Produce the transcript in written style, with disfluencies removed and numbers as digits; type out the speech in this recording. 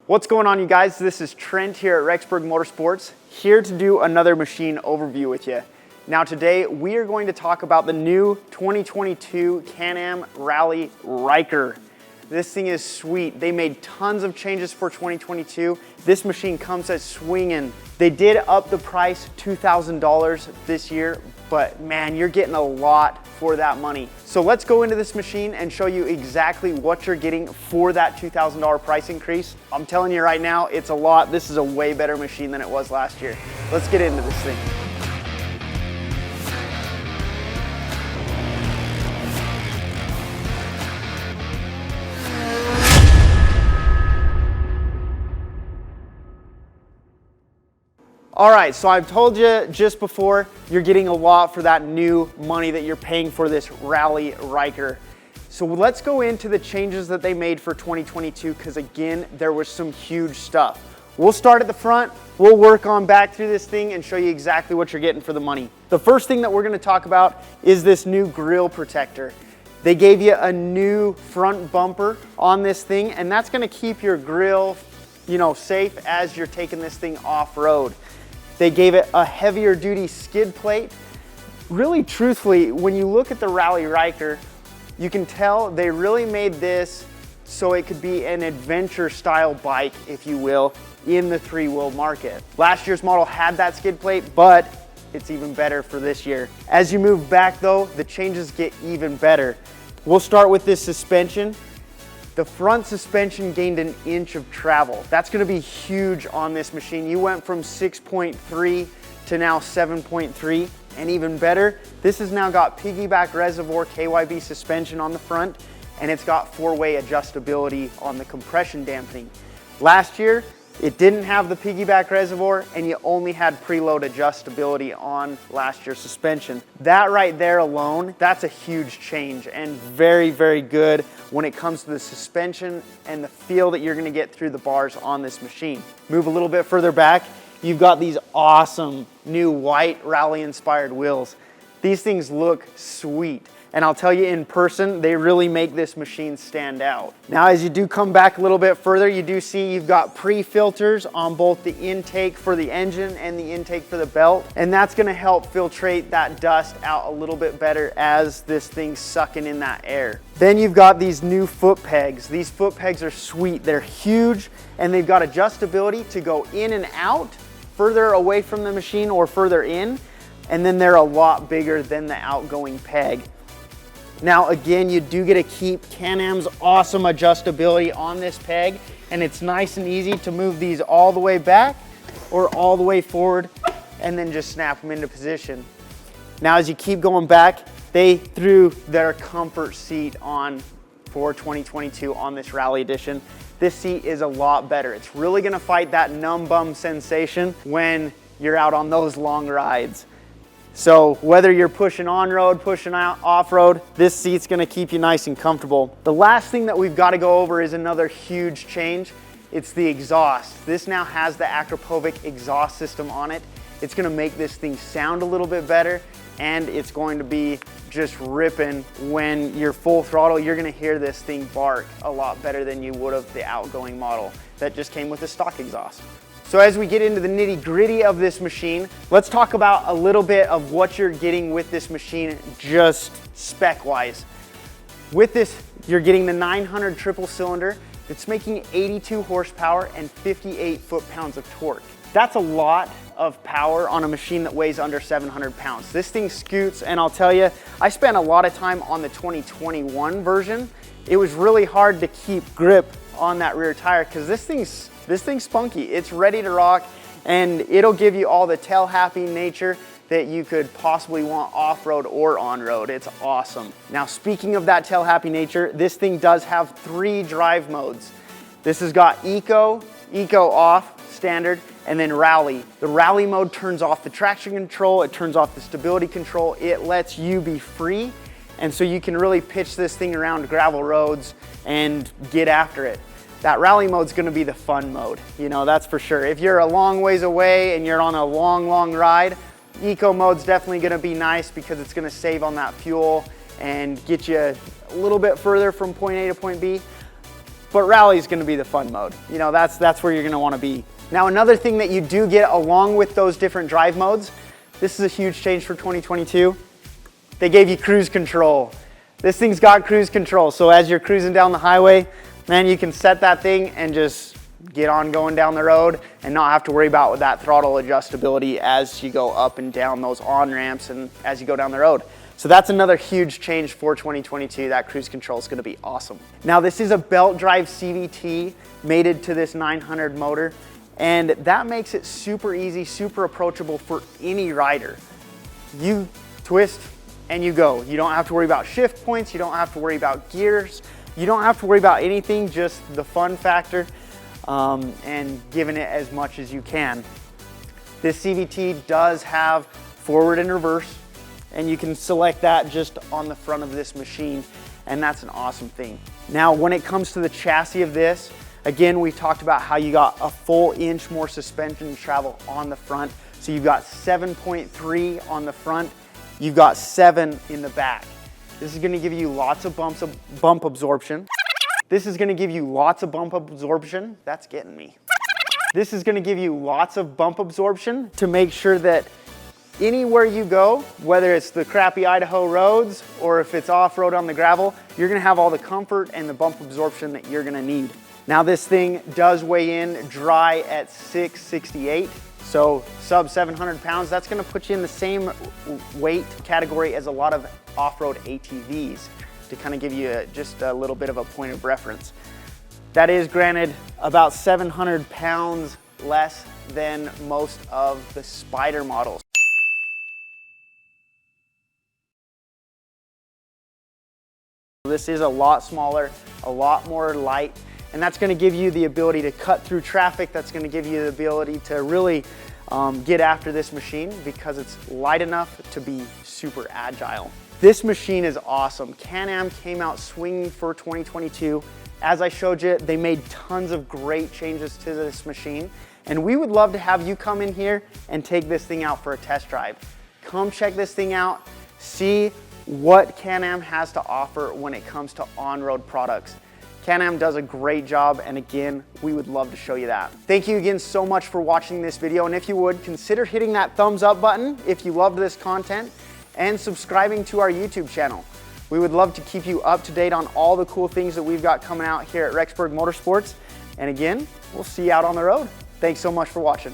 What's going on, you guys? This is Trent here at Rexburg Motorsports, here to do another machine overview with you. Now today we are going to talk about the new 2022 Can-Am Rally Ryker. This thing is sweet. They made tons of changes for 2022. This machine comes at swinging. They did up the price $2,000 this year, but man, you're getting a lot for that money. So let's go into this machine and show you exactly what you're getting for that $2,000 price increase. I'm telling you right now, it's a lot. This is a way better machine than it was last year. Let's get into this thing. All right, so I've told you just before, you're getting a lot for that new money that you're paying for this Rally Ryker. So let's go into the changes that they made for 2022, because again, there was some huge stuff. We'll start at the front, we'll work on back through this thing and show you exactly what you're getting for the money. The first thing that we're gonna talk about is this new grille protector. They gave you a new front bumper on this thing, and that's gonna keep your grille, safe as you're taking this thing off-road. They gave it a heavier duty skid plate. Really, truthfully, when you look at the Rally Ryker, you can tell they really made this so it could be an adventure style bike, if you will, in the three-wheel market. Last year's model had that skid plate, but it's even better for this year. As you move back though, the changes get even better. We'll start with this suspension. The front suspension gained an inch of travel. That's gonna be huge on this machine. You went from 6.3 to now 7.3, and even better, this has now got piggyback reservoir KYB suspension on the front, and it's got four-way adjustability on the compression dampening. Last year, it didn't have the piggyback reservoir, and you only had preload adjustability on last year's suspension. That right there alone, that's a huge change, and very, very good when it comes to the suspension and the feel that you're gonna get through the bars on this machine. Move a little bit further back, you've got these awesome new white rally-inspired wheels. These things look sweet. And I'll tell you, in person, they really make this machine stand out. Now, as you do come back a little bit further, you do see you've got pre-filters on both the intake for the engine and the intake for the belt. And that's gonna help filtrate that dust out a little bit better as this thing's sucking in that air. Then you've got these new foot pegs. These foot pegs are sweet. They're huge, and they've got adjustability to go in and out, further away from the machine or further in. And then they're a lot bigger than the outgoing peg. Now again, you do get to keep Can-Am's awesome adjustability on this peg, and it's nice and easy to move these all the way back or all the way forward and then just snap them into position. Now as you keep going back, they threw their comfort seat on for 2022 on this Rally Edition. This seat is a lot better. It's really gonna fight that numb bum sensation when you're out on those long rides. So whether you're pushing on-road, pushing out off-road, this seat's gonna keep you nice and comfortable. The last thing that we've gotta go over is another huge change. It's the exhaust. This now has the Akrapovic exhaust system on it. It's gonna make this thing sound a little bit better, and it's going to be just ripping when you're full throttle. You're gonna hear this thing bark a lot better than you would have the outgoing model that just came with the stock exhaust. So as we get into the nitty-gritty of this machine, let's talk about a little bit of what you're getting with this machine just spec-wise. With this, you're getting the 900 triple cylinder. It's making 82 horsepower and 58 foot-pounds of torque. That's a lot of power on a machine that weighs under 700 pounds. This thing scoots, and I'll tell you, I spent a lot of time on the 2021 version. It was really hard to keep grip on that rear tire because this thing's spunky. It's ready to rock, and it'll give you all the tail-happy nature that you could possibly want off-road or on-road. It's awesome. Now, speaking of that tail-happy nature, this thing does have 3 drive modes. This has got Eco, Eco Off, Standard, and then Rally. The Rally mode turns off the traction control, it turns off the stability control, it lets you be free, and so you can really pitch this thing around gravel roads and get after it. That Rally mode's gonna be the fun mode, that's for sure. If you're a long ways away and you're on a long ride, Eco mode's definitely gonna be nice because it's gonna save on that fuel and get you a little bit further from point A to point B. but rally is gonna be the fun mode. You know, that's where you're gonna wanna be. Now, another thing that you do get along with those different drive modes, this is a huge change for 2022. They gave you cruise control. This thing's got cruise control, so as you're cruising down the highway, man, you can set that thing and just get on going down the road and not have to worry about that throttle adjustability as you go up and down those on-ramps and as you go down the road. So that's another huge change for 2022. That cruise control is gonna be awesome. Now, this is a belt drive CVT mated to this 900 motor, and that makes it super easy, super approachable for any rider. You twist and you go. You don't have to worry about shift points, you don't have to worry about gears, you don't have to worry about anything, just the fun factor and giving it as much as you can. This CVT does have forward and reverse, and you can select that just on the front of this machine, and that's an awesome thing. Now, when it comes to the chassis of this, again, we talked about how you got a full inch more suspension travel on the front. So you've got 7.3 on the front, you've got 7 in the back. This is gonna give you lots of bump absorption. This is gonna give you lots of bump absorption. That's getting me. This is gonna give you lots of bump absorption to make sure that anywhere you go, whether it's the crappy Idaho roads or if it's off-road on the gravel, you're gonna have all the comfort and the bump absorption that you're gonna need. Now, this thing does weigh in dry at 668, so sub 700 pounds. That's gonna put you in the same weight category as a lot of off-road ATVs to kind of give you just a little bit of a point of reference. That is, granted, about 700 pounds less than most of the Spyder models. This is a lot smaller, a lot more light, and that's gonna give you the ability to cut through traffic. That's gonna give you the ability to really get after this machine because it's light enough to be super agile. This machine is awesome. Can-Am came out swinging for 2022. As I showed you, they made tons of great changes to this machine, and we would love to have you come in here and take this thing out for a test drive. Come check this thing out, see what Can-Am has to offer when it comes to on-road products. Can-Am does a great job, and again, we would love to show you that. Thank you again so much for watching this video, and if you would, consider hitting that thumbs up button if you loved this content, and subscribing to our YouTube channel. We would love to keep you up to date on all the cool things that we've got coming out here at Rexburg Motorsports, and again, we'll see you out on the road. Thanks so much for watching.